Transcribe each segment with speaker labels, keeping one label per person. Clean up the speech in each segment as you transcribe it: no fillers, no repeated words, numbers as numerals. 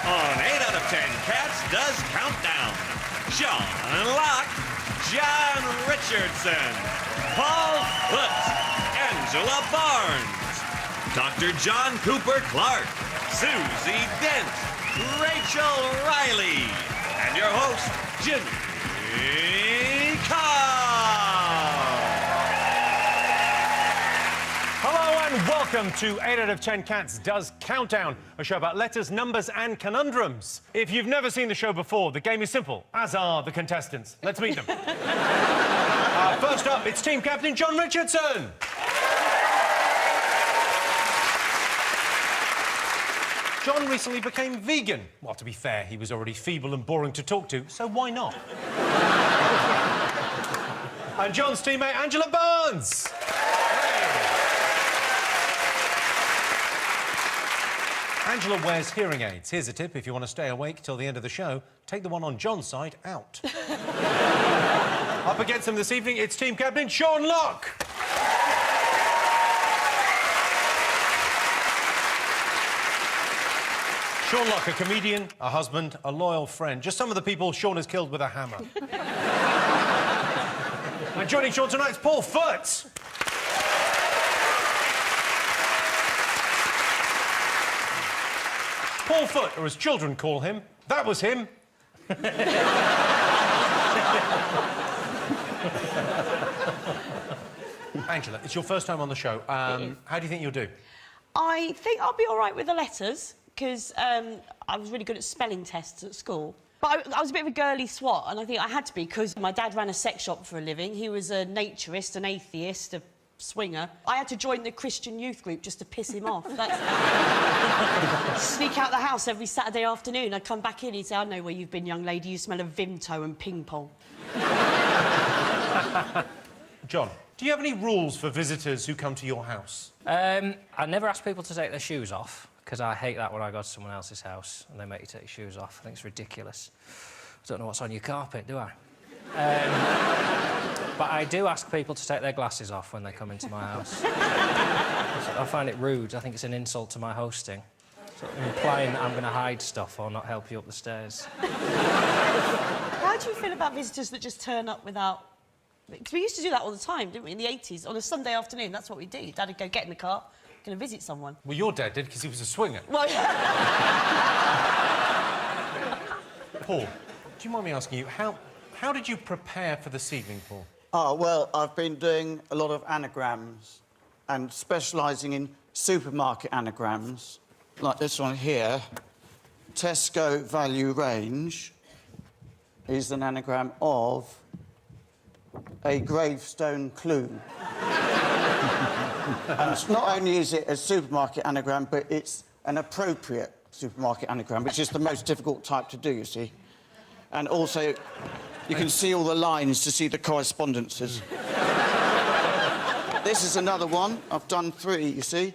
Speaker 1: On 8 out of 10 Cats Does Countdown, Sean Locke, John Richardson, Paul Foote, Angela Barnes, Dr. John Cooper Clarke, Susie Dent, Rachel Riley, and your host, Jimmy Carr.
Speaker 2: Hello and welcome to 8 out of 10 Cats Does Countdown, a show about letters, numbers and conundrums. If you've never seen the show before, the game is simple, as are the contestants. Let's meet them. First up, it's team captain John Richardson. John recently became vegan. Well, to be fair, he was already feeble and boring to talk to, so why not? And John's teammate Angela Barnes. Angela wears hearing aids. Here's a tip: if you want to stay awake till the end of the show, take the one on John's side out. Up against him this evening, it's team captain Sean Locke. Sean Locke, a comedian, a husband, a loyal friend. Just some of the people Sean has killed with a hammer. And joining Sean tonight is Paul Foote. Paul Foote, or as children call him, that was him. Angela, it's your first time on the show. How do you think you'll do?
Speaker 3: I think I'll be all right with the letters, because I was really good at spelling tests at school. But I was a bit of a girly swat, and I think I had to be, because my dad ran a sex shop for a living. He was a naturist, an atheist, a swinger. I had to join the Christian youth group just to piss him off. Sneak out the house every Saturday afternoon. I'd come back in, he'd say, "I know where you've been, young lady. You smell of Vimto and ping pong."
Speaker 2: John, do you have any rules for visitors who come to your house?
Speaker 4: I never ask people to take their shoes off, because I hate that when I go to someone else's house and they make you take your shoes off. I think it's ridiculous. I don't know what's on your carpet, do I? But I do ask people to take their glasses off when they come into my house. I find it rude. I think it's an insult to my hosting. Sort of implying that I'm going to hide stuff or not help you up the stairs.
Speaker 3: How do you feel about visitors that just turn up without... Because we used to do that all the time, didn't we, in the 80s? On a Sunday afternoon, that's what we do. Dad would go get in the car, going to visit someone.
Speaker 2: Well, your dad did, because he was a swinger.
Speaker 3: Well,
Speaker 2: Paul, do you mind me asking you, how did you prepare for this evening, Paul?
Speaker 5: Oh, well, I've been doing a lot of anagrams and specialising in supermarket anagrams, like this one here. Tesco Value Range is an anagram of a gravestone clue. And not only is it a supermarket anagram, but it's an appropriate supermarket anagram, which is the most difficult type to do, you see. And also, you can see all the lines to see the correspondences. This is another one. I've done 3, you see.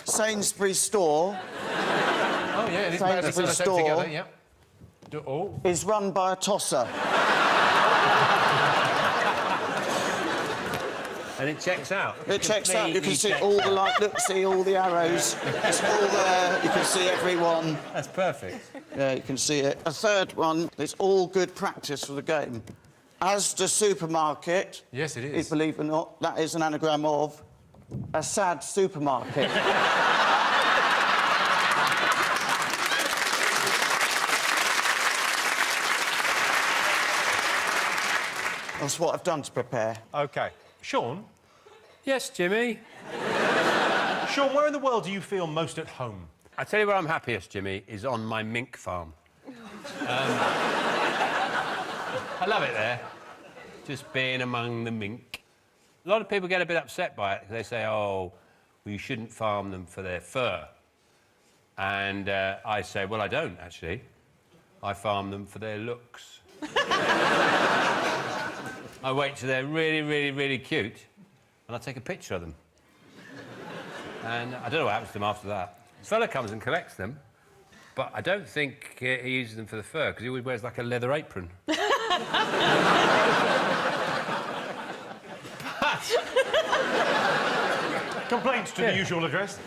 Speaker 5: Sainsbury's store.
Speaker 2: Oh, yeah, it is
Speaker 5: Sainsbury's store
Speaker 2: together, yeah.
Speaker 5: is run by a tosser.
Speaker 6: And it checks out.
Speaker 5: It checks out. You can see all the light. Look, see all the arrows. It's all there. You can see everyone.
Speaker 6: That's perfect.
Speaker 5: Yeah, you can see it. A third one. It's all good practice for the game. Asda supermarket.
Speaker 2: Yes, it is.
Speaker 5: Believe it or not, that is an anagram of a sad supermarket. That's what I've done to prepare.
Speaker 2: OK. Sean?
Speaker 6: Yes, Jimmy?
Speaker 2: Sean, where in the world do you feel most at home?
Speaker 6: I tell you where I'm happiest, Jimmy, is on my mink farm. I love it there. Just being among the mink. A lot of people get a bit upset by it. They say, oh, well, you shouldn't farm them for their fur. And I say, well, I don't, actually. I farm them for their looks. I wait till they're really, really, really cute, and I take a picture of them. And I don't know what happens to them after that. This fella comes and collects them, but I don't think he uses them for the fur, because he always wears, like, a leather apron.
Speaker 2: Complaints to the usual address.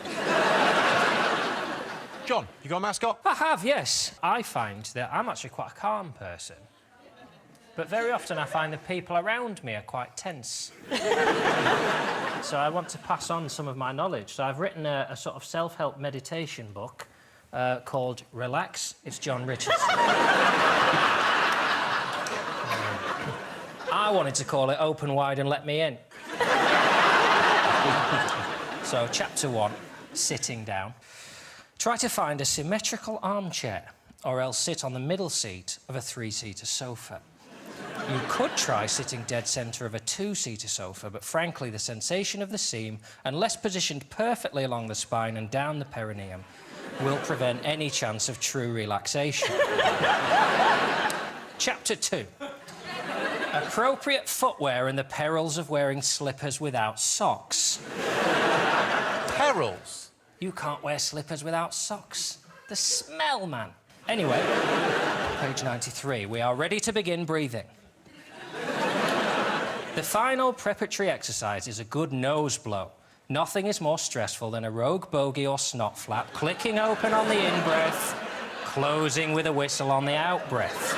Speaker 2: John, you got a mascot?
Speaker 4: I have, yes. I find that I'm actually quite a calm person. But very often I find the people around me are quite tense. So I want to pass on some of my knowledge. So I've written a sort of self-help meditation book called Relax. It's John Richardson. I wanted to call it Open Wide and Let Me In. So, chapter 1, sitting down. Try to find a symmetrical armchair, or else sit on the middle seat of a 3-seater sofa. You could try sitting dead centre of a 2-seater sofa, but frankly, the sensation of the seam, unless positioned perfectly along the spine and down the perineum, will prevent any chance of true relaxation. Chapter 2. Appropriate footwear and the perils of wearing slippers without socks.
Speaker 2: Perils?
Speaker 4: You can't wear slippers without socks. The smell, man. Anyway, page 93. We are ready to begin breathing. The final preparatory exercise is a good nose blow. Nothing is more stressful than a rogue bogey or snot flap clicking open on the in-breath, closing with a whistle on the out-breath.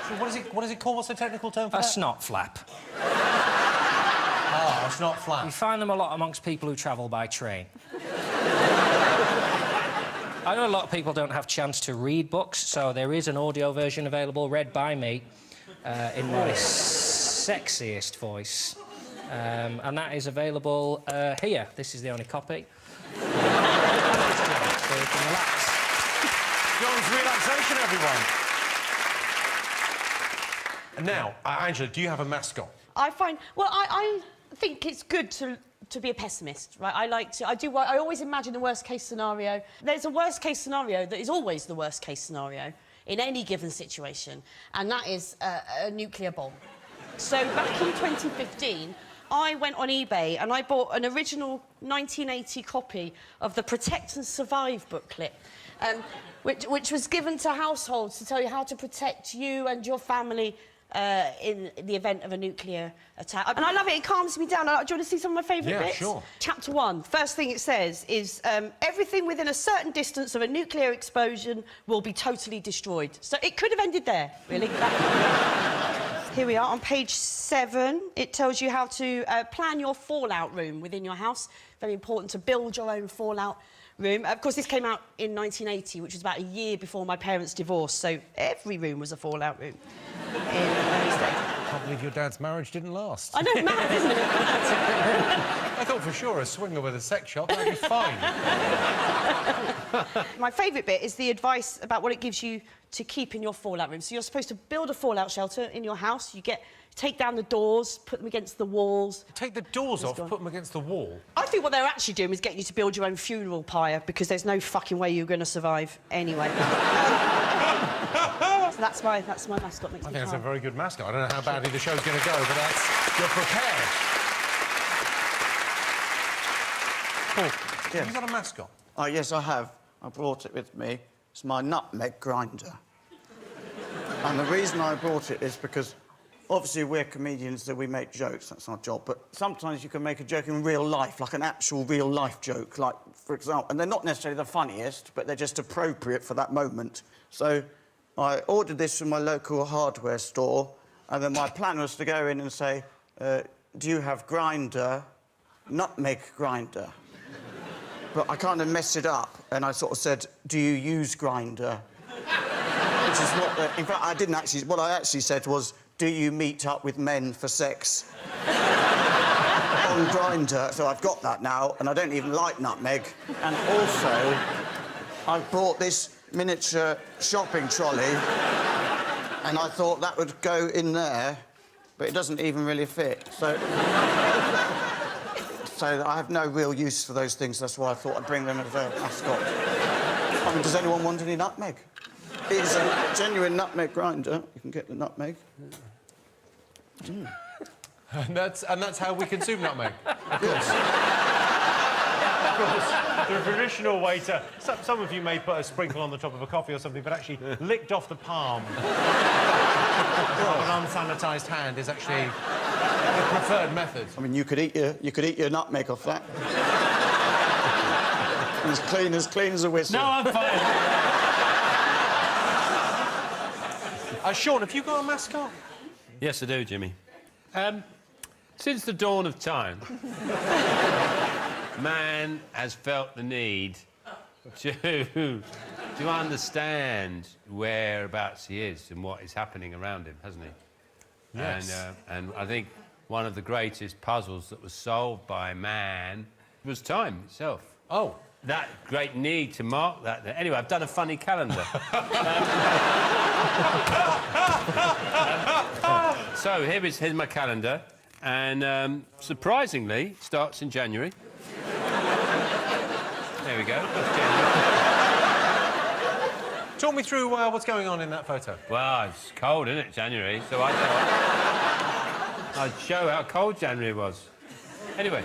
Speaker 2: So what is it called? What's the technical term for
Speaker 4: A
Speaker 2: that?
Speaker 4: snot flap.
Speaker 2: Oh, it's not
Speaker 4: You
Speaker 2: flat.
Speaker 4: find them a lot amongst people who travel by train. I know a lot of people don't have chance to read books, so there is an audio version available, read by me, in my sexiest voice. And that is available here. This is the only copy. So you can relax.
Speaker 2: John's relaxation, everyone. And now, Angela, do you have a mascot?
Speaker 3: I find... Well, I think it's good to be a pessimist, right? I always imagine the worst-case scenario. There's a worst-case scenario that is always the worst-case scenario in any given situation, and that is a nuclear bomb. So back in 2015, I went on eBay and I bought an original 1980 copy of the Protect and Survive booklet, which was given to households to tell you how to protect you and your family in the event of a nuclear attack. And I love it, it calms me down. Do you want to see some of my favourite bits?
Speaker 2: Yeah, sure.
Speaker 3: Chapter 1, first thing it says is everything within a certain distance of a nuclear explosion will be totally destroyed. So it could have ended there, really. Here we are on page 7. It tells you how to plan your fallout room within your house. Very important to build your own fallout room. Of course, this came out in 1980, which was about a year before my parents' divorce, so every room was a fallout room in those days.
Speaker 2: I can't believe your dad's marriage didn't last.
Speaker 3: I know, mad, isn't it?
Speaker 2: I thought for sure a swinger with a sex shop, that'd be fine.
Speaker 3: My favourite bit is the advice about what it gives you to keep in your fallout room. So you're supposed to build a fallout shelter in your house. Take down the doors, put them against the walls.
Speaker 2: Take the doors off, put them against the wall.
Speaker 3: I think what they're actually doing is getting you to build your own funeral pyre because there's no fucking way you're going to survive anyway. So that's my mascot. Makes
Speaker 2: I
Speaker 3: me
Speaker 2: think that's a
Speaker 3: calm.
Speaker 2: very good mascot. I don't know how badly the show's going to go, but you're prepared. Paul,
Speaker 5: Yes.
Speaker 2: have you got a mascot?
Speaker 5: Oh, yes, I have. I brought it with me. It's my nutmeg grinder. And the reason I brought it is because, obviously, we're comedians, so we make jokes. That's our job. But sometimes you can make a joke in real life, like an actual real-life joke. Like, for example... And they're not necessarily the funniest, but they're just appropriate for that moment. So I ordered this from my local hardware store, and then my plan was to go in and say, do you have grinder? Nutmeg grinder. But I kind of messed it up, and I sort of said, do you use grinder? Which is not... in fact, I didn't actually... What I actually said was, do you meet up with men for sex? On Grindr. So I've got that now, and I don't even like nutmeg. And also, I've bought this miniature shopping trolley, and I thought that would go in there, but it doesn't even really fit. So I have no real use for those things. That's why I thought I'd bring them as a mascot. I mean, does anyone want any nutmeg? It's a genuine nutmeg grinder. You can get the nutmeg.
Speaker 2: And that's how we consume nutmeg. Of course. Of course. The traditional way to... Some of you may put a sprinkle on the top of a coffee or something, but actually licked off the palm of an unsanitised hand is actually the preferred method.
Speaker 5: I mean, you could eat your nutmeg off that. As clean as a whistle.
Speaker 6: No, I'm fine.
Speaker 2: Sean, have you got a mascot?
Speaker 6: Yes, I do, Jimmy. Since the dawn of time, man has felt the need to understand whereabouts he is and what is happening around him, hasn't he?
Speaker 2: Yes.
Speaker 6: And I think one of the greatest puzzles that was solved by man was time itself.
Speaker 2: Oh.
Speaker 6: That great need to mark that. Anyway, I've done a funny calendar. So here's my calendar, and surprisingly, starts in January. There we go. That's January.
Speaker 2: Talk me through what's going on in that photo.
Speaker 6: Well, it's cold, isn't it, January? So I'd show how cold January was. Anyway,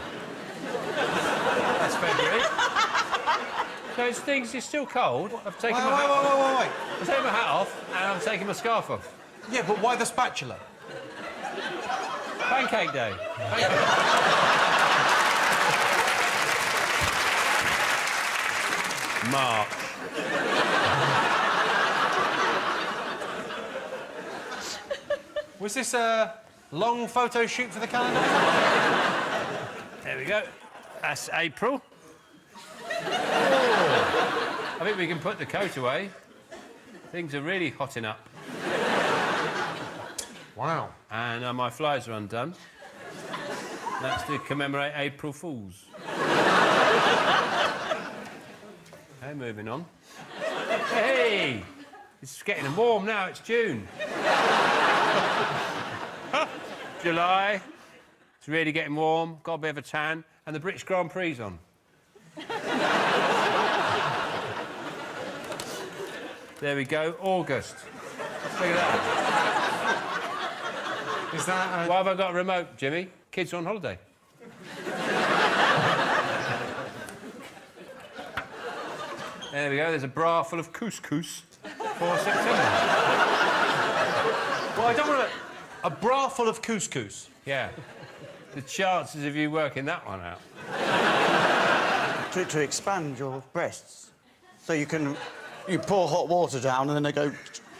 Speaker 6: that's February. So it's still cold. I've taken my hat off.
Speaker 2: Wait.
Speaker 6: I'm taking my hat off and I'm taking my scarf off.
Speaker 2: Yeah, but why the spatula?
Speaker 6: Pancake day. March.
Speaker 2: Was this a long photo shoot for the calendar?
Speaker 6: There we go. That's April. I think we can put the coat away. Things are really hotting up.
Speaker 2: Wow.
Speaker 6: And my flies are undone. That's to commemorate April Fools. Okay, moving on. Hey! It's getting warm now, it's June. July. It's really getting warm, got a bit of a tan, and the British Grand Prix's on. There we go, August. Look at that.
Speaker 2: Is that...
Speaker 6: Why have I got a remote, Jimmy? Kids are on holiday. There we go, there's a bra full of couscous for September.
Speaker 2: Well, I don't want to... A bra full of couscous?
Speaker 6: Yeah. The chances of you working that one out.
Speaker 5: To expand your breasts. So you can... You pour hot water down and then they go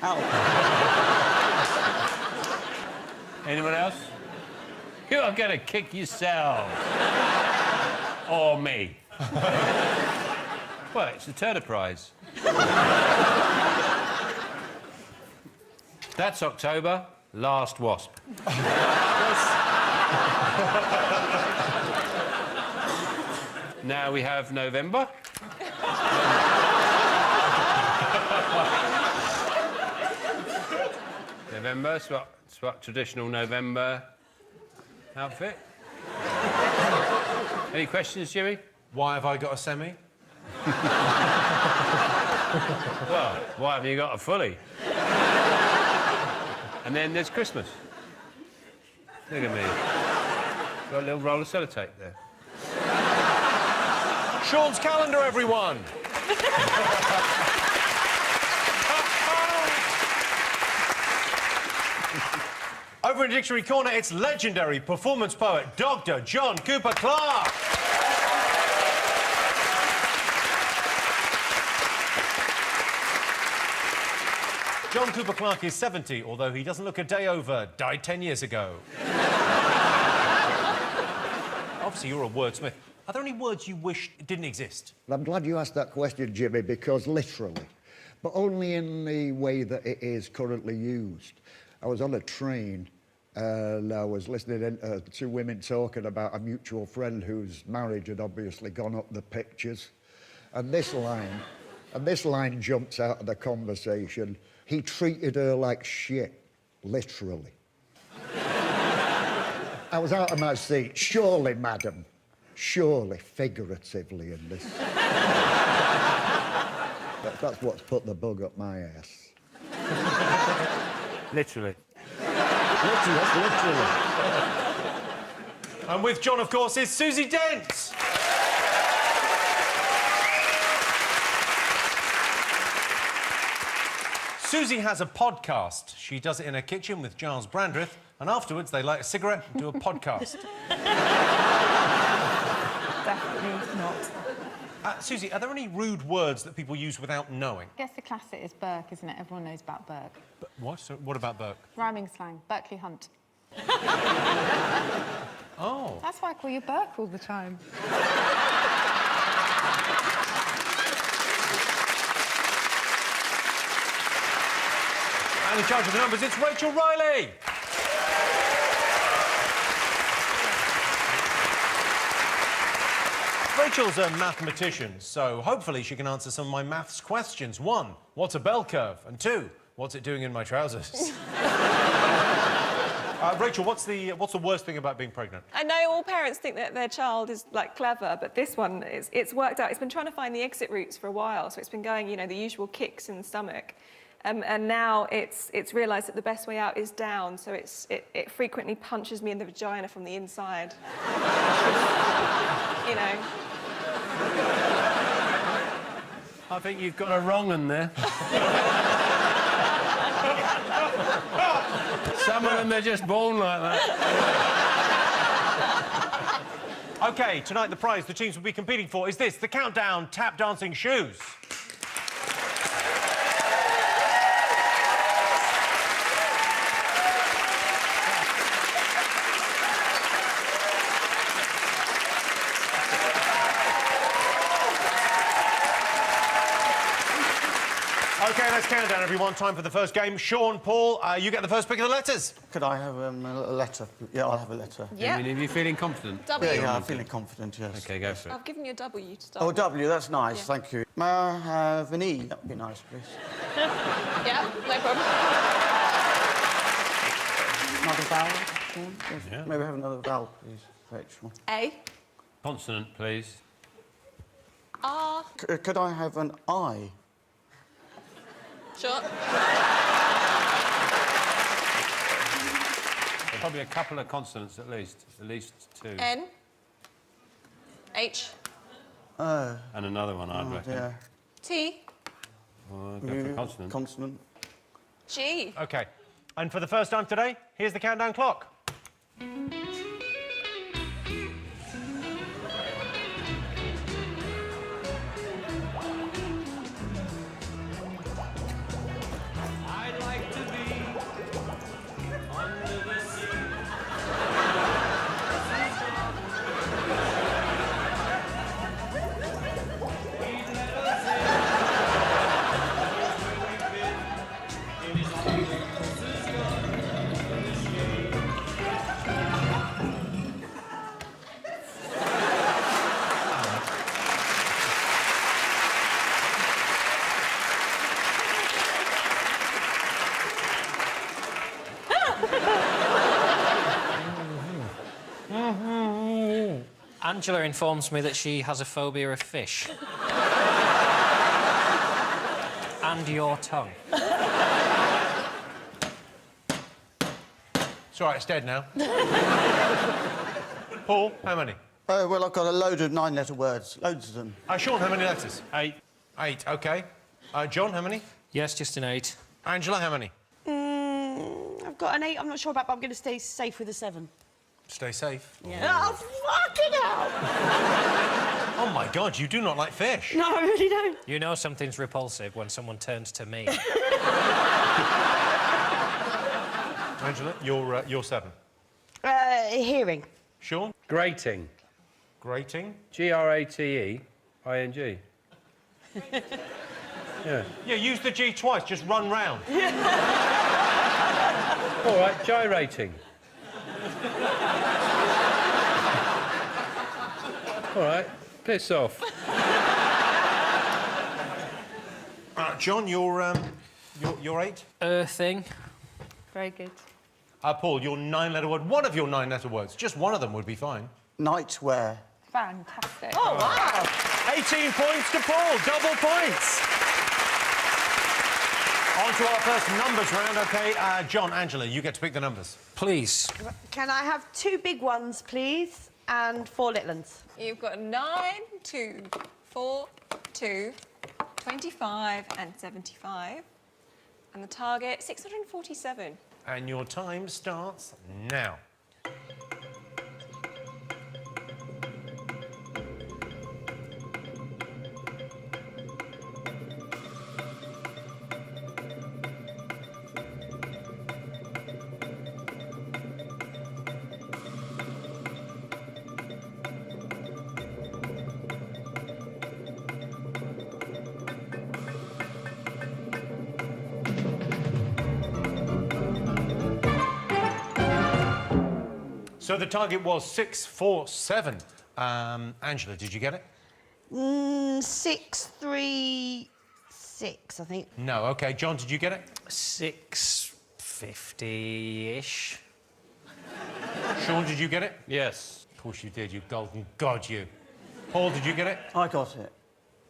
Speaker 5: out.
Speaker 6: Anyone else? You're gonna kick yourself. Or me. Well, it's the Turner Prize. That's October. Last wasp. Now we have November. November, swap traditional November outfit. Any questions, Jimmy?
Speaker 2: Why have I got a semi?
Speaker 6: Well, why haven't you got a fully? And then there's Christmas. Look at me. Got a little roll of sellotape there.
Speaker 2: Sean's calendar, everyone! Over in Dictionary Corner, it's legendary performance poet Dr. John Cooper Clarke. John Cooper Clarke is 70, although he doesn't look a day over. Died 10 years ago. Obviously, you're a wordsmith. Are there any words you wish didn't exist?
Speaker 7: I'm glad you asked that question, Jimmy, because literally, but only in the way that it is currently used. I was on a train and I was listening in, to two women talking about a mutual friend whose marriage had obviously gone up the pictures. And this line jumps out of the conversation. He treated her like shit, literally. I was out of my seat. Surely, madam, surely, figuratively in this. That's what's put the bug up my ass.
Speaker 6: Literally.
Speaker 7: Literally.
Speaker 2: And with John, of course, is Susie Dent. Susie has a podcast. She does it in her kitchen with Giles Brandreth, and afterwards they light a cigarette and do a podcast.
Speaker 8: Definitely not.
Speaker 2: Susie, are there any rude words that people use without knowing?
Speaker 8: I guess the classic is Burke, isn't it? Everyone knows about Burke.
Speaker 2: What? So what about Burke?
Speaker 8: Rhyming slang, Berkeley Hunt.
Speaker 2: Oh.
Speaker 8: That's why I call you Burke all the time.
Speaker 2: And in charge of the numbers, it's Rachel Riley. Rachel's a mathematician, so hopefully she can answer some of my maths questions. 1, what's a bell curve? And 2, what's it doing in my trousers? Rachel, what's the worst thing about being pregnant?
Speaker 9: I know all parents think that their child is, like, clever, but this one, it's worked out. It's been trying to find the exit routes for a while, so it's been going, you know, the usual kicks in the stomach. And now it's realised that the best way out is down, so it frequently punches me in the vagina from the inside. You know.
Speaker 6: I think you've got a wrong un there. Some of them, they're just born like that.
Speaker 2: OK, tonight the prize the teams will be competing for is this, the Countdown Tap Dancing Shoes. OK, let's count down, everyone. Time for the first game. Sean, Paul, you get the first pick of the letters.
Speaker 5: Could I have a letter? Yeah, I'll have a letter.
Speaker 9: Yeah.
Speaker 6: Are you feeling confident?
Speaker 9: W.
Speaker 5: Yeah, I'm feeling confident, yes.
Speaker 6: OK, go for it.
Speaker 9: I've given you a W to start.
Speaker 5: Oh, W, that's nice,
Speaker 9: Yeah.
Speaker 5: thank you. May I have an E? That would be nice, please.
Speaker 9: Yeah, no problem.
Speaker 5: Another vowel? Sean? Yes.
Speaker 6: Yeah.
Speaker 5: Maybe have another vowel, please, Rachel.
Speaker 9: A.
Speaker 6: Consonant, please.
Speaker 9: R.
Speaker 5: Could I have an I?
Speaker 9: Sure.
Speaker 6: Probably a couple of consonants at least 2.
Speaker 9: N. H.
Speaker 5: Oh,
Speaker 6: And another one, I'd reckon.
Speaker 5: dear.
Speaker 9: T.
Speaker 6: Well, go for consonant.
Speaker 5: Consonant.
Speaker 9: G.
Speaker 2: OK. And for the first time today, here's the countdown clock.
Speaker 1: I'd like to be under the sea.
Speaker 4: Angela informs me that she has a phobia of fish. And your tongue.
Speaker 2: It's all right, it's dead now. Paul, how many?
Speaker 5: Oh, well, I've got a load of 9-letter words. Loads of them.
Speaker 2: Sean, how many letters?
Speaker 6: 8.
Speaker 2: 8, OK. John, how many?
Speaker 4: Yes, just an 8.
Speaker 2: Angela, how many?
Speaker 3: I've got an 8. I'm not sure about, but I'm going to stay safe with a 7.
Speaker 2: Stay safe.
Speaker 3: Yeah. Oh, fucking hell!
Speaker 2: Oh, my God, you do not like fish.
Speaker 3: No, I really don't.
Speaker 4: You know something's repulsive when someone turns to me.
Speaker 2: Angela, you're 7.
Speaker 3: Hearing.
Speaker 2: Sean?
Speaker 6: Grating.
Speaker 2: Grating.
Speaker 6: Grating. Yeah.
Speaker 2: Yeah, use the G twice, just run round.
Speaker 6: All right, gyrating. All right, piss off.
Speaker 2: John, you're 8.
Speaker 4: Earthing.
Speaker 8: Very good.
Speaker 2: Paul, your 9-letter word. One of your 9-letter words. Just one of them would be fine.
Speaker 5: Nightwear.
Speaker 8: Fantastic.
Speaker 3: Oh, wow!
Speaker 2: 18 points to Paul. Double points. On to our first numbers round. OK, John, Angela, you get to pick the numbers.
Speaker 4: Please.
Speaker 3: Can I have 2 big ones, please, and 4 little ones?
Speaker 9: You've got 9, 2, 4, 2, 25 and 75. And the target, 647.
Speaker 2: And your time starts now. So the target was 647. Angela, did you get it?
Speaker 3: 636, I think.
Speaker 2: No. OK. John, did you get it?
Speaker 4: 650-ish.
Speaker 2: Sean, did you get it?
Speaker 6: Yes.
Speaker 2: Of course you did, you golden god, you. Paul, did you get it?
Speaker 5: I got it.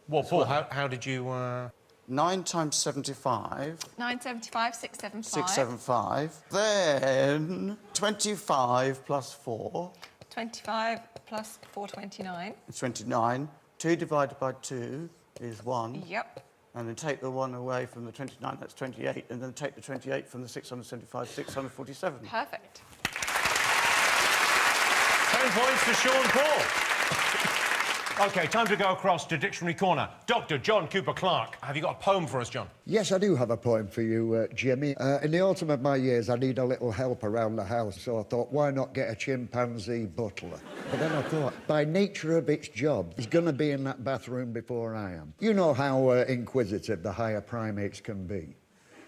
Speaker 2: Well, Paul, how did you...
Speaker 5: 9 times 75,
Speaker 9: 975, 675.
Speaker 5: 675. Then 25 plus 4,
Speaker 9: 25 plus 429.
Speaker 5: is 29. 2 divided by 2 is 1.
Speaker 9: Yep.
Speaker 5: And then take the 1 away from the 29, that's 28. And then take the 28 from the 675, 647.
Speaker 9: Perfect.
Speaker 2: 10 points to Sean Paul. OK, time to go across to Dictionary Corner. Dr. John Cooper Clarke, have you got a poem for us, John?
Speaker 7: Yes, I do have a poem for you, Jimmy. In the autumn of my years, I need a little help around the house, so I thought, why not get a chimpanzee butler? But then I thought, by nature of its job, he's going to be in that bathroom before I am. You know how inquisitive the higher primates can be.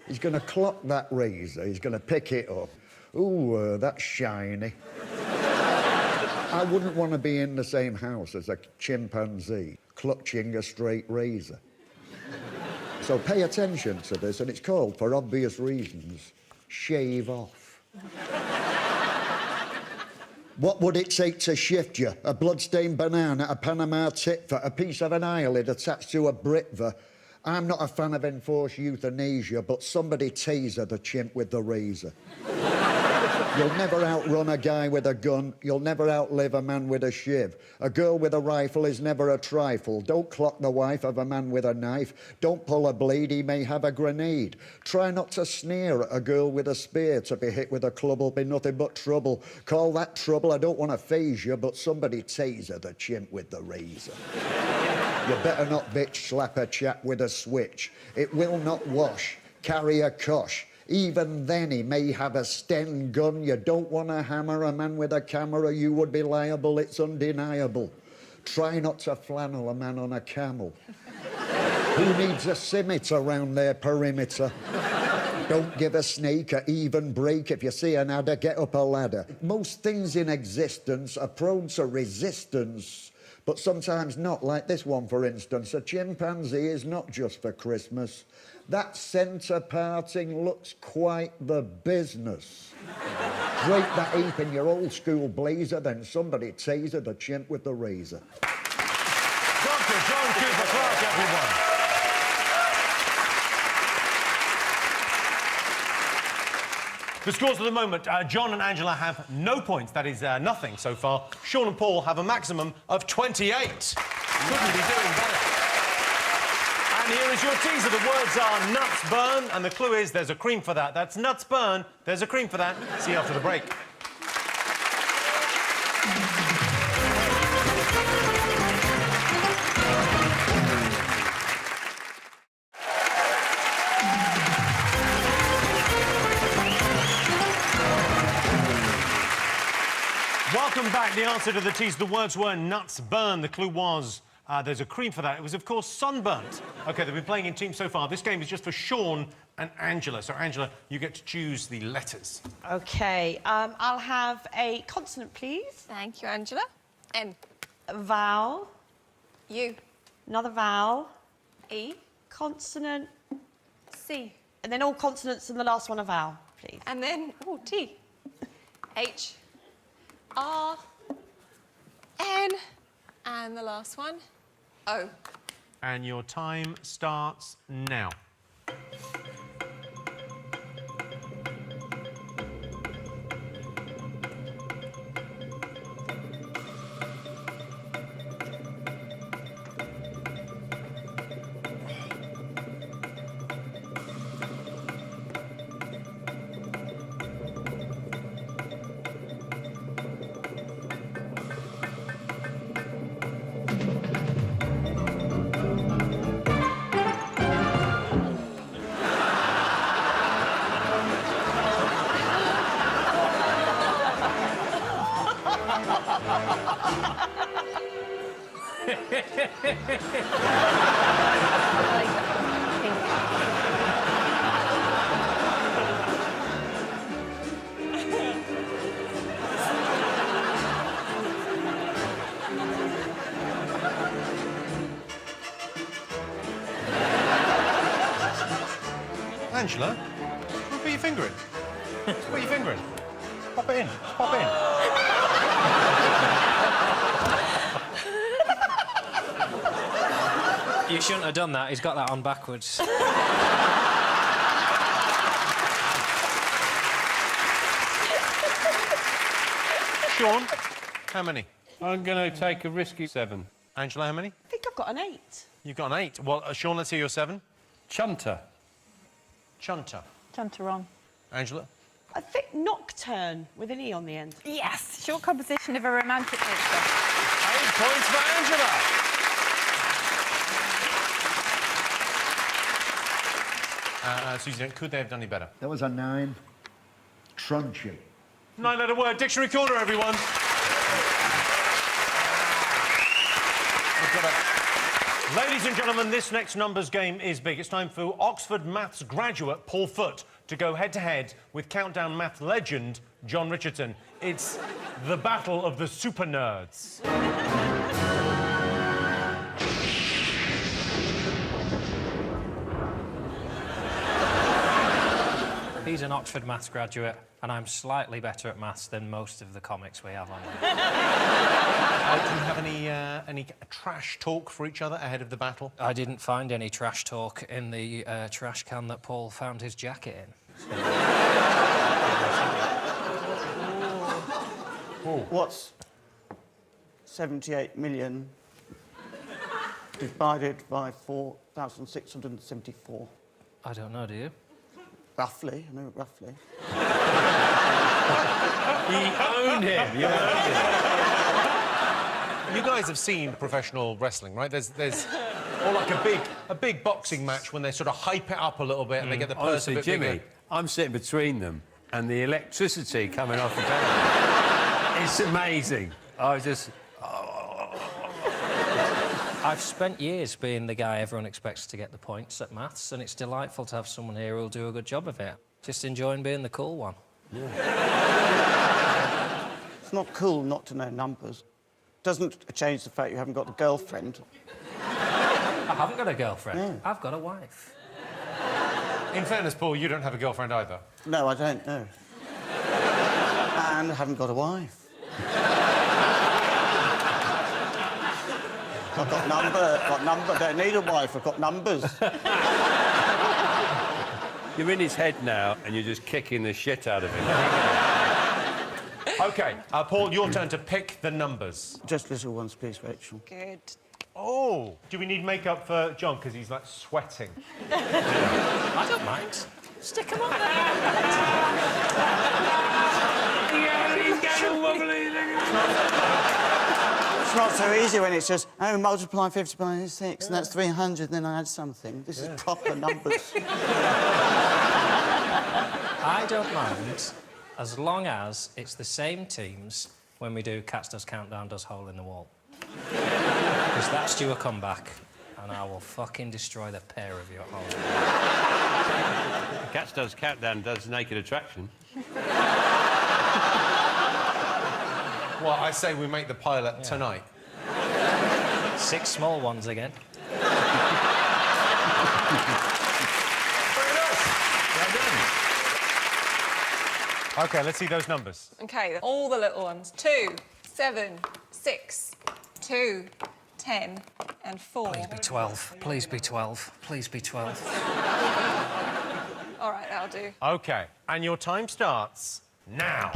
Speaker 7: He's going to clock that razor, he's going to pick it up. Ooh, that's shiny. I wouldn't want to be in the same house as a chimpanzee clutching a straight razor. So pay attention to this, and it's called, for obvious reasons, shave off. What would it take to shift you? A bloodstained banana, a Panama tit-for, a piece of an eyelid attached to a Britva? I'm not a fan of enforced euthanasia, but somebody taser the chimp with the razor. You'll never outrun a guy with a gun. You'll never outlive a man with a shiv. A girl with a rifle is never a trifle. Don't clock the wife of a man with a knife. Don't pull a blade, he may have a grenade. Try not to sneer at a girl with a spear. To be hit with a club will be nothing but trouble. Call that trouble, I don't want to phase you, but somebody taser the chimp with the razor. You better not bitch slap a chap with a switch. It will not wash. Carry a cosh. Even then, he may have a Sten gun. You don't want to hammer a man with a camera. You would be liable, it's undeniable. Try not to flannel a man on a camel. Who needs a scimitar around their perimeter? Don't give a snake an even break. If you see an adder, get up a ladder. Most things in existence are prone to resistance, but sometimes not, like this one, for instance. A chimpanzee is not just for Christmas. That centre parting looks quite the business. Drape that ape in your old school blazer, then somebody taser the chimp with the razor.
Speaker 2: Dr. John Cooper Clarke, everyone. The scores at the moment, John and Angela have no points. That is nothing so far. Sean and Paul have a maximum of 28. Couldn't be doing better. And here is your teaser. The words are nuts burn, and the clue is there's a cream for that. That's nuts burn, there's a cream for that. See you after the break. Welcome back. The answer to the teaser, the words were nuts burn. The clue was there's a cream for that. It was, of course, sunburnt. OK, they've been playing in teams so far. This game is just for Sean and Angela. So, Angela, you get to choose the letters.
Speaker 3: OK, I'll have a consonant, please.
Speaker 9: Thank you, Angela. N.
Speaker 3: A vowel.
Speaker 9: U.
Speaker 3: Another vowel.
Speaker 9: E.
Speaker 3: Consonant.
Speaker 9: C.
Speaker 3: And then all consonants and the last one a vowel, please.
Speaker 9: And then, oh, T. H. R. N. And the last one, O.
Speaker 2: And your time starts now. Angela, put your finger in. Just put your finger in. Pop it in. Just pop it in.
Speaker 4: You shouldn't have done that. He's got that on backwards.
Speaker 2: Sean, how many?
Speaker 6: I'm going to take a risky 7.
Speaker 2: Angela, how many?
Speaker 3: I think I've got an 8.
Speaker 2: You've got an 8. Well, Sean, let's hear your 7.
Speaker 6: Chunter.
Speaker 2: Chunter.
Speaker 8: Chunter on.
Speaker 2: Angela?
Speaker 3: I think Nocturne with an E on the end.
Speaker 8: Yes, short composition of a romantic nature.
Speaker 2: 8 points for Angela. Susan, could they have done any better?
Speaker 7: That was a 9. Truncheon.
Speaker 2: 9-letter word. Dictionary corner, everyone. Ladies and gentlemen, this next numbers game is big. It's time for Oxford Maths graduate Paul Foot to go head-to-head with Countdown math legend John Richardson. It's the battle of the super nerds.
Speaker 4: He's an Oxford Maths graduate, and I'm slightly better at maths than most of the comics we have on there.
Speaker 2: Do you have any trash talk for each other ahead of the battle?
Speaker 4: I didn't find any trash talk in the trash can that Paul found his jacket in.
Speaker 5: What's 78 million divided by 4,674?
Speaker 4: I don't know, do you?
Speaker 5: Roughly, I know it roughly.
Speaker 6: He owned him. You owned him.
Speaker 2: You guys have seen professional wrestling, right? There's or like a big boxing match when they sort of hype it up a little bit and they get the purse
Speaker 6: Honestly,
Speaker 2: a bit
Speaker 6: Jimmy,
Speaker 2: bigger.
Speaker 6: I'm sitting between them and the electricity coming off the camera. It's amazing. I was just...
Speaker 4: I've spent years being the guy everyone expects to get the points at maths, and it's delightful to have someone here who'll do a good job of it. Just enjoying being the cool one.
Speaker 5: It's not cool not to know numbers. Doesn't change the fact you haven't got a girlfriend.
Speaker 4: I haven't got a girlfriend.
Speaker 5: No.
Speaker 4: I've got a wife.
Speaker 2: In fairness, Paul, you don't have a girlfriend either.
Speaker 5: No, I don't know. And I haven't got a wife. I've got number, don't need a wife, I've got numbers.
Speaker 6: You're in his head now and you're just kicking the shit out of him.
Speaker 2: OK, Paul, your turn to pick the numbers.
Speaker 5: Just little ones, please, Rachel.
Speaker 3: Good.
Speaker 2: Oh, do we need makeup for John, because he's, like, sweating?
Speaker 4: I don't mind. Stick them on there.
Speaker 5: It's not so easy when it's just, oh, multiply 50 by 6, and that's 300, then I add something. This is proper numbers.
Speaker 4: I don't mind, as long as it's the same teams when we do Cats Does Countdown Does Hole in the Wall. Because that's due a comeback, and I will fucking destroy the pair of you at home.
Speaker 6: Cats Does Countdown does Naked Attraction.
Speaker 2: Well, I say we make the pilot tonight.
Speaker 4: 6 small ones again.
Speaker 2: OK, let's see those numbers.
Speaker 9: OK, all the little ones. 2, 7, 6, 2, 10, and 4.
Speaker 4: Please be 12. Please be 12. Please be 12.
Speaker 9: All right, that'll do.
Speaker 2: OK, and your time starts now.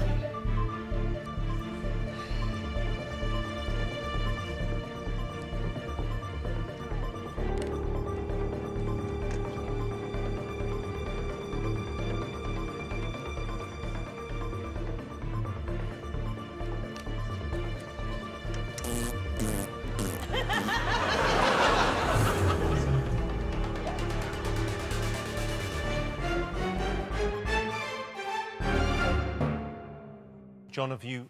Speaker 2: John, have you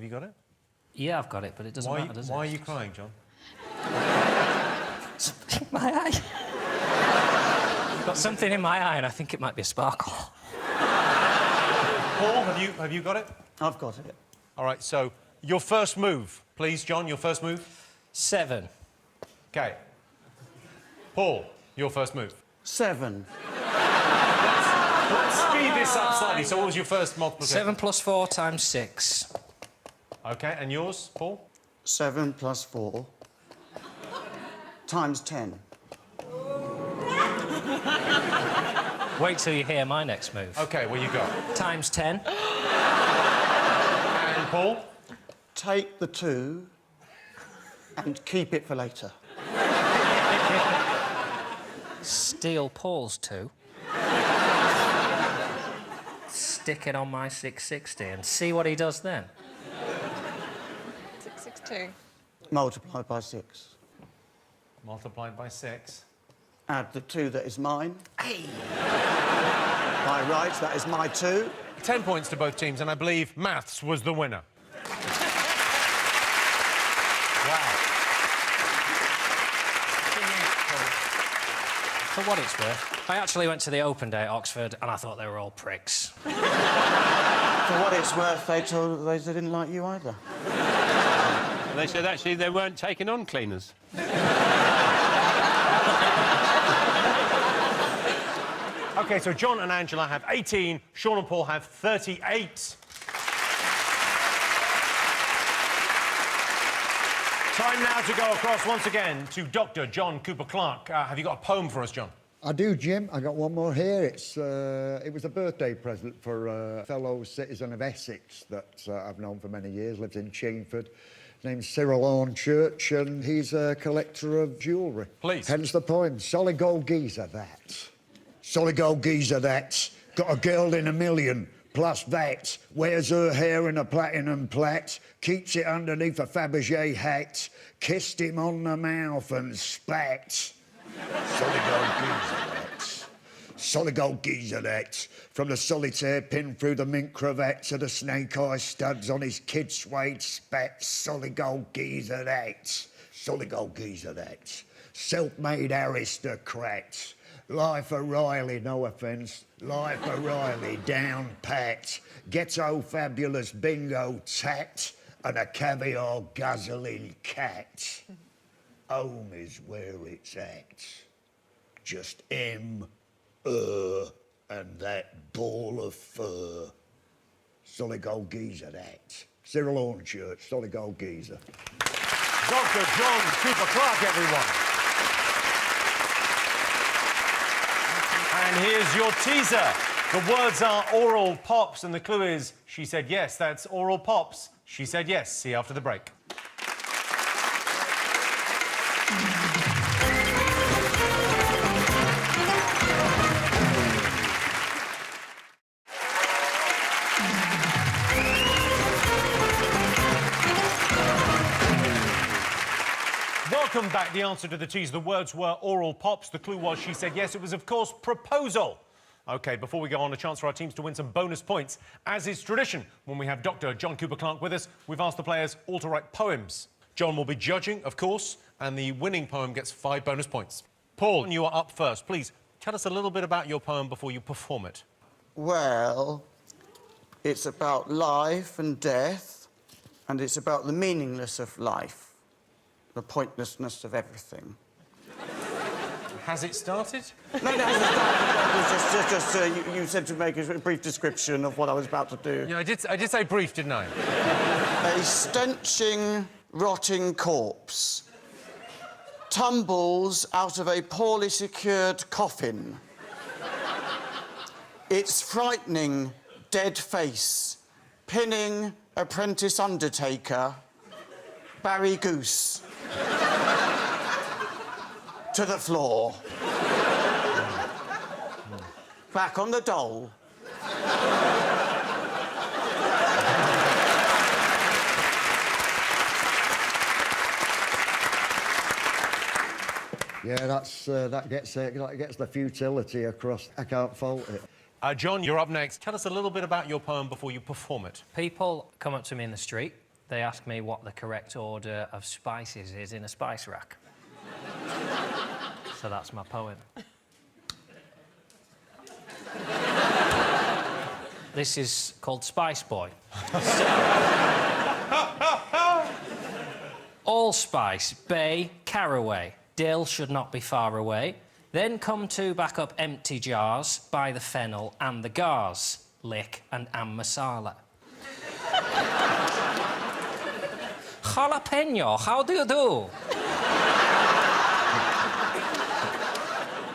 Speaker 2: got it?
Speaker 4: Yeah, I've got it, but it doesn't matter, does it?
Speaker 2: Why are you crying, John?
Speaker 4: My eye. I've got something in my eye, and I think it might be a sparkle.
Speaker 2: Paul, have you got it?
Speaker 5: I've got it.
Speaker 2: All right, so your first move, please, John, your first move.
Speaker 4: 7.
Speaker 2: OK. Paul, your first move.
Speaker 5: 7.
Speaker 2: Let's speed this up slightly. So what was your first multiplication?
Speaker 4: 7 plus 4 times 6.
Speaker 2: OK, and yours, Paul?
Speaker 5: 7 plus 4 times 10.
Speaker 4: Wait till you hear my next move.
Speaker 2: OK, well, you go.
Speaker 4: Times 10.
Speaker 2: And Paul?
Speaker 5: Take the 2 and keep it for later.
Speaker 4: Steal Paul's 2. Stick it on my 660 and see what he does then.
Speaker 9: 662.
Speaker 5: Multiplied by 6.
Speaker 2: Multiplied by 6.
Speaker 5: Add the 2 that is mine. Hey! By right, that is my 2.
Speaker 2: 10 points to both teams, and I believe maths was the winner. Wow.
Speaker 4: For what it's worth, I actually went to the open day at Oxford and I thought they were all pricks.
Speaker 5: For what it's worth, they told us they didn't like you either.
Speaker 6: They said actually they weren't taking on cleaners.
Speaker 2: OK, so John and Angela have 18, Sean and Paul have 38. Time now to go across once again to Dr. John Cooper Clarke. Have you got a poem for us, John?
Speaker 7: I do, Jim. I got one more here. It was a birthday present for a fellow citizen of Essex that I've known for many years, lives in Chingford. His name's Cyril Hornchurch, and he's a collector of jewellery.
Speaker 2: Please.
Speaker 7: Hence the poem, Solid Gold Geezer, that. Solid Gold Geezer, that. Got a girl in a million, plus that. Wears her hair in a platinum plait, keeps it underneath a Fabergé hat, kissed him on the mouth and spat. Solid gold geezer, that. Solid gold geezer, that. From the solitaire pin through the mink cravat to the snake eye studs on his kid suede spats. Solid gold geezer, that. Solid gold geezer, that. Self-made aristocrat. Life O'Reilly, no offence. Life O'Reilly, down pat. Ghetto fabulous bingo tat. And a caviar guzzling cat. Home is where it's at. Just him, and that ball of fur. Solid gold geezer, that. Cyril Hornchurch, solid gold geezer.
Speaker 2: Dr. John Cooper Clarke, everyone. And here's your teaser. The words are oral pops, and the clue is she said yes. That's oral pops. She said yes. See you after the break. Welcome back. The answer to the teaser. The words were oral pops. The clue was she said yes. It was, of course, proposal. OK, before we go on, a chance for our teams to win some bonus points. As is tradition, when we have Dr. John Cooper Clarke with us, we've asked the players all to write poems. John will be judging, of course, and the winning poem gets 5 bonus points. Paul, you are up first. Please, tell us a little bit about your poem before you perform it.
Speaker 5: Well, it's about life and death, and it's about the meaningless of life, the pointlessness of everything.
Speaker 2: Has it started?
Speaker 5: No, it hasn't started. You said to make a brief description of what I was about to do.
Speaker 2: Yeah, I did say brief, didn't I?
Speaker 5: A stenching, rotting corpse tumbles out of a poorly secured coffin. Its frightening, dead face pinning apprentice undertaker Barry Goose to the floor. Back on the dole.
Speaker 7: Yeah, that gets the futility across. I can't fault it.
Speaker 2: John, you're up next. Tell us a little bit about your poem before you perform it.
Speaker 4: People come up to me in the street. They ask me what the correct order of spices is in a spice rack. So that's my poem. This is called Spice Boy. Allspice, bay, caraway. Dill should not be far away. Then come 2 back up empty jars, buy the fennel and the gars, lick and am masala. Jalapeno, how do you do?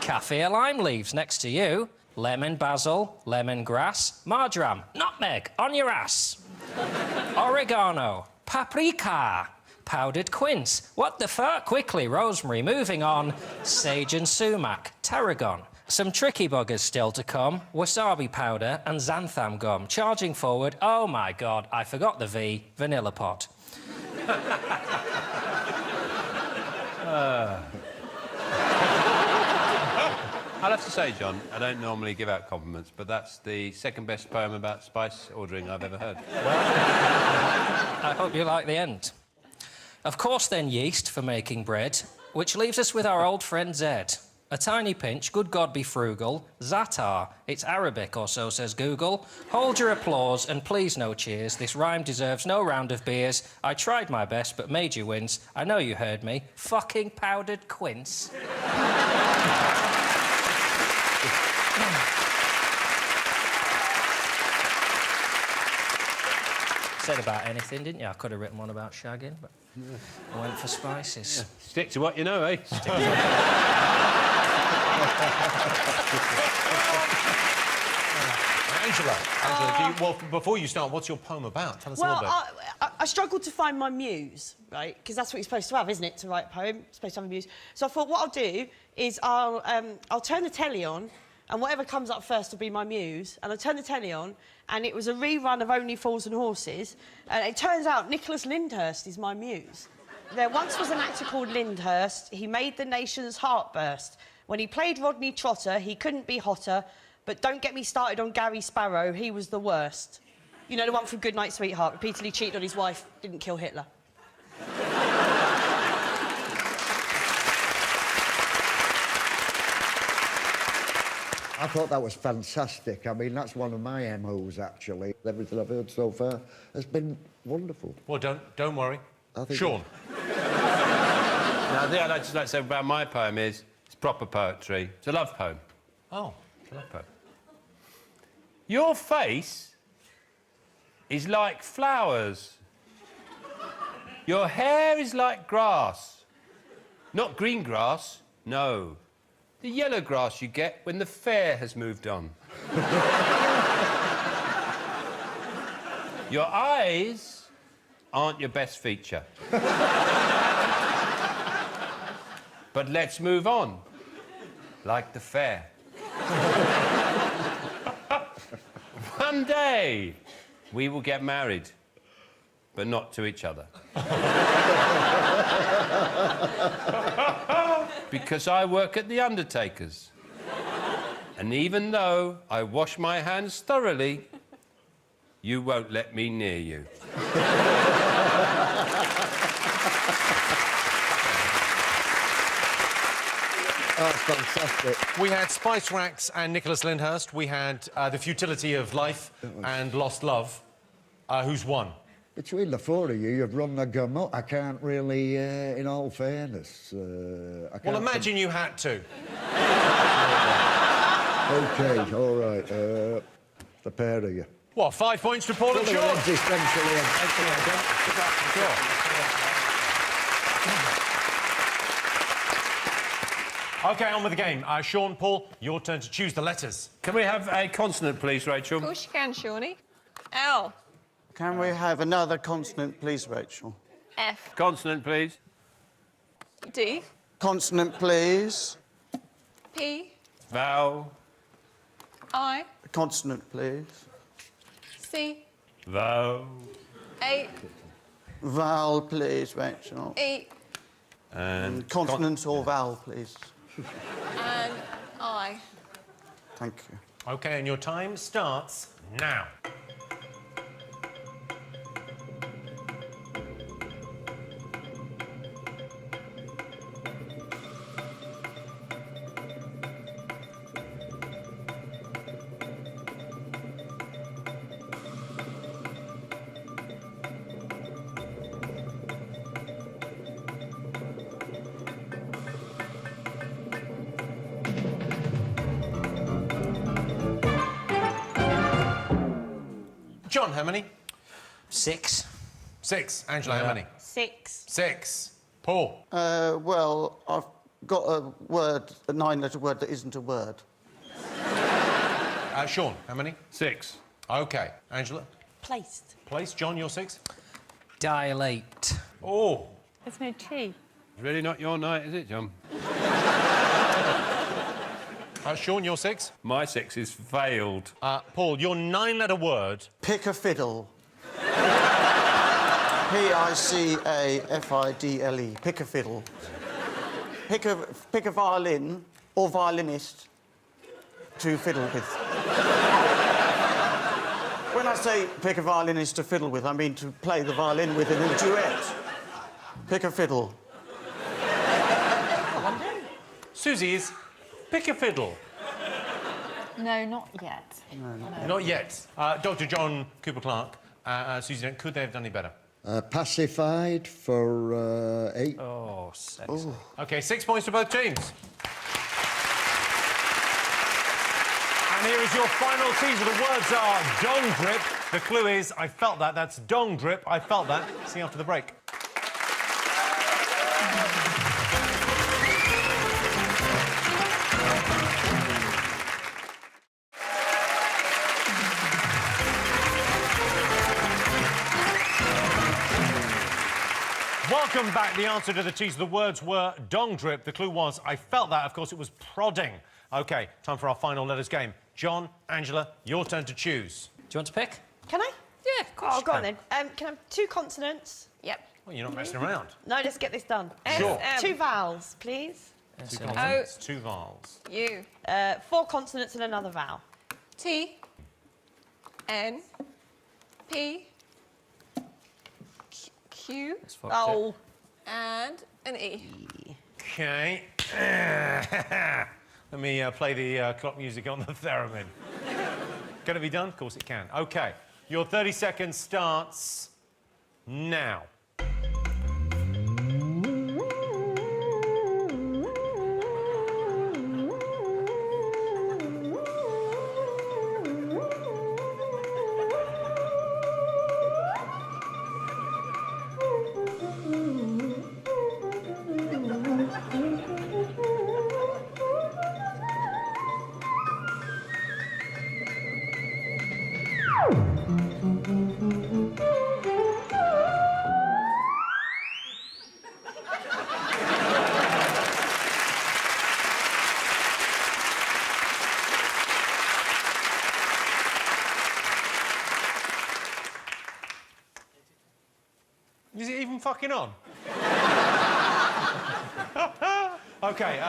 Speaker 4: Kaffir lime leaves next to you. Lemon basil, lemongrass, marjoram, nutmeg on your ass. Oregano, paprika, powdered quince. What the fuck? Quickly, rosemary. Moving on. Sage and sumac, tarragon. Some tricky buggers still to come. Wasabi powder and xanthan gum. Charging forward. Oh my God, I forgot the V. Vanilla pot.
Speaker 6: I'll have to say, John, I don't normally give out compliments, but that's the second best poem about spice ordering I've ever heard.
Speaker 4: I hope you like the end. Of course, then, yeast for making bread, which leaves us with our old friend Zed. A tiny pinch, good God be frugal. Zatar, it's Arabic, or so says Google. Hold your applause and please no cheers. This rhyme deserves no round of beers. I tried my best but made you wince. I know you heard me. Fucking powdered quince. Said about anything, didn't you? I could have written one about shagging, but I went for spices.
Speaker 6: Yeah. Stick to what you know, eh?
Speaker 2: Angela, well, before you start, what's your poem about? Tell us a little bit.
Speaker 3: I struggled to find my muse, right? Because that's what you're supposed to have, isn't it? To write a poem, you're supposed to have a muse. So I thought what I'll do is I'll turn the telly on, and whatever comes up first will be my muse. And I turned the telly on, and it was a rerun of Only Fools and Horses. And it turns out Nicholas Lyndhurst is my muse. There once was an actor called Lyndhurst. He made the nation's heart burst. When he played Rodney Trotter, he couldn't be hotter. But don't get me started on Gary Sparrow. He was the worst. You know, the one from Goodnight, Sweetheart, repeatedly cheated on his wife, didn't kill Hitler.
Speaker 7: I thought that was fantastic. I mean, that's one of my MOs, actually. Everything I've heard so far has been wonderful.
Speaker 2: Well, don't worry. Sean.
Speaker 6: Now, the thing I'd just like to say about my poem is it's proper poetry. It's a love poem.
Speaker 2: Oh.
Speaker 6: It's a love poem. Your face is like flowers. Your hair is like grass. Not green grass, no. The yellow grass you get when the fair has moved on. Your eyes aren't your best feature. But let's move on, like the fair. One day, we will get married, but not to each other. Because I work at the undertaker's. And even though I wash my hands thoroughly, you won't let me near you.
Speaker 7: That's fantastic.
Speaker 2: We had Spice Racks and Nicholas Lyndhurst. We had The Futility of Life and Lost Love. Who's won?
Speaker 7: Between the four of you, you've run the gamut. I can't really, in all fairness... I can't
Speaker 2: Well, imagine you had to.
Speaker 7: OK, all right. The pair of you.
Speaker 2: What, 5 points to Paul and Sean? OK, on with the game. Sean, Paul, your turn to choose the letters.
Speaker 6: Can we have a consonant, please, Rachel?
Speaker 9: Of course you can, Shawnee. L.
Speaker 5: Can we have another consonant, please, Rachel?
Speaker 9: F.
Speaker 6: Consonant, please.
Speaker 9: D.
Speaker 5: Consonant, please.
Speaker 9: P.
Speaker 6: Vowel.
Speaker 9: I.
Speaker 5: Consonant, please.
Speaker 9: C.
Speaker 6: Vowel.
Speaker 9: A.
Speaker 5: Vowel, please, Rachel.
Speaker 9: E.
Speaker 6: And
Speaker 5: Consonant or vowel, please.
Speaker 9: And I.
Speaker 5: Thank you.
Speaker 2: OK, and your time starts now. John, how many?
Speaker 4: 6.
Speaker 2: 6. Angela, how many?
Speaker 3: 6.
Speaker 2: 6. Paul?
Speaker 5: Well, I've got a word, a 9-letter word that isn't a word.
Speaker 2: Sean, how many?
Speaker 6: 6.
Speaker 2: OK. Angela?
Speaker 3: Placed.
Speaker 2: Place. John, you're 6?
Speaker 4: Dilate.
Speaker 2: Oh.
Speaker 8: There's no T.
Speaker 6: It's really not your night, is it, John?
Speaker 2: Sean, you're 6?
Speaker 6: My 6 is failed.
Speaker 2: Paul, your 9-letter word.
Speaker 5: Pick a fiddle. P-I-C-A-F-I-D-L-E. Pick a fiddle. Pick a violin or violinist to fiddle with. When I say pick a violinist to fiddle with, I mean to play the violin with in a duet. Pick a fiddle.
Speaker 2: Susie is pick a fiddle.
Speaker 8: No, not yet.
Speaker 2: Not yet. Dr. John Cooper Clarke, Susie Dent, could they have done any better?
Speaker 7: Pacified for 8.
Speaker 4: Oh, sexy.
Speaker 2: OK, 6 points to both teams. And here is your final teaser. The words are dong drip. The clue is, I felt that. That's dong drip. I felt that. See you after the break. Welcome back. The answer to the teaser. The words were dong drip. The clue was, I felt that. Of course, it was prodding. OK, time for our final letters game. John, Angela, your turn to choose.
Speaker 4: Do you want to pick?
Speaker 3: Can I?
Speaker 9: Yeah, of course.
Speaker 3: Oh, go on then. Can I have 2 consonants?
Speaker 9: Yep.
Speaker 2: Well, you're not messing around.
Speaker 3: No, let's get this done.
Speaker 2: Sure.
Speaker 3: 2 vowels, please.
Speaker 2: 2 consonants, 2 vowels.
Speaker 9: U.
Speaker 3: 4 consonants and another vowel.
Speaker 9: T. N. P. Q.
Speaker 4: It's fucked
Speaker 3: Oh.
Speaker 9: And an E.
Speaker 2: OK. Let me play the clock music on the theremin. Can it be done? Of course it can. OK. Your 30 seconds starts now. Is it even fucking on? OK,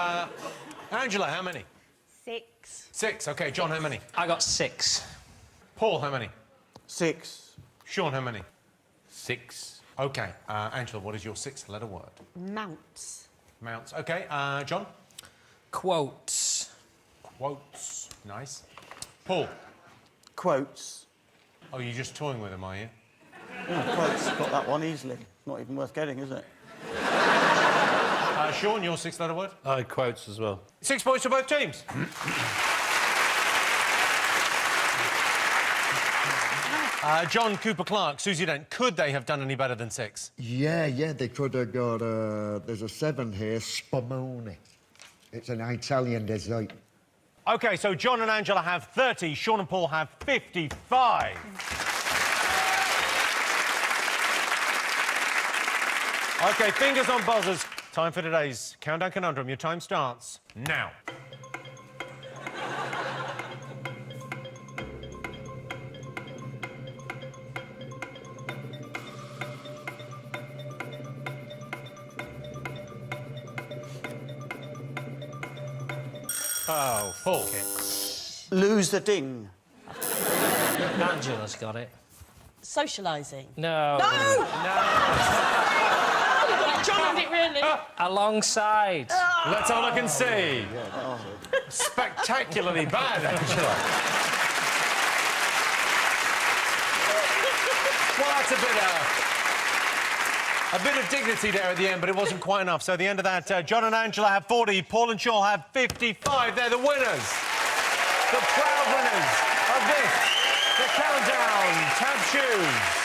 Speaker 2: Angela, how many?
Speaker 3: 6.
Speaker 2: 6. OK, John, how many?
Speaker 4: I got 6.
Speaker 2: Paul, how many?
Speaker 5: 6.
Speaker 2: Sean, how many?
Speaker 6: 6.
Speaker 2: OK, Angela, what is your 6th-letter word?
Speaker 3: Mounts.
Speaker 2: Mounts. OK, John?
Speaker 4: Quotes.
Speaker 2: Quotes. Nice. Paul?
Speaker 5: Quotes.
Speaker 2: Oh, you're just toying with them, are you?
Speaker 5: Quotes. Got that one easily. Not even worth getting, is it?
Speaker 2: Sean, your 6th-letter word?
Speaker 6: I had quotes as well.
Speaker 2: 6 points to both teams. John Cooper Clarke, Susie Dent, could they have done any better than 6?
Speaker 7: Yeah, they could have got there's a 7 here, spumoni. It's an Italian dessert.
Speaker 2: OK, so John and Angela have 30, Sean and Paul have 55. OK, fingers on buzzers. Time for today's Countdown Conundrum. Your time starts now. Oh, Paul.
Speaker 5: Lose the ding.
Speaker 4: Angela's got it.
Speaker 3: Socialising.
Speaker 4: No.
Speaker 3: No! John had it, really.
Speaker 4: Alongside.
Speaker 2: That's all I can see. Spectacularly bad, Angela. Well, that's a bit of dignity there at the end, but it wasn't quite enough. So at the end of that, John and Angela have 40, Paul and Sean have 55. They're the winners. The proud winners of this The Countdown Tab Shoes.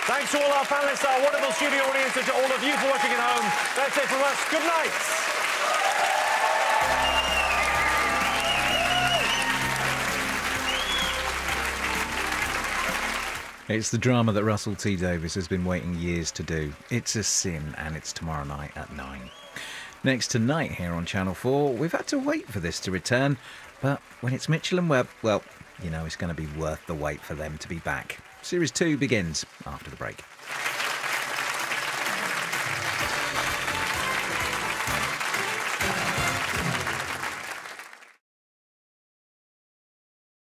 Speaker 2: Thanks to all our panellists, our wonderful studio audience, and to all of you for watching at home. That's it from us. Good night.
Speaker 10: It's the drama that Russell T Davies has been waiting years to do. It's a Sin, and it's tomorrow night at 9. Next tonight here on Channel 4, we've had to wait for this to return, but when it's Mitchell and Webb, well, you know it's going to be worth the wait for them to be back. Series 2 begins after the break.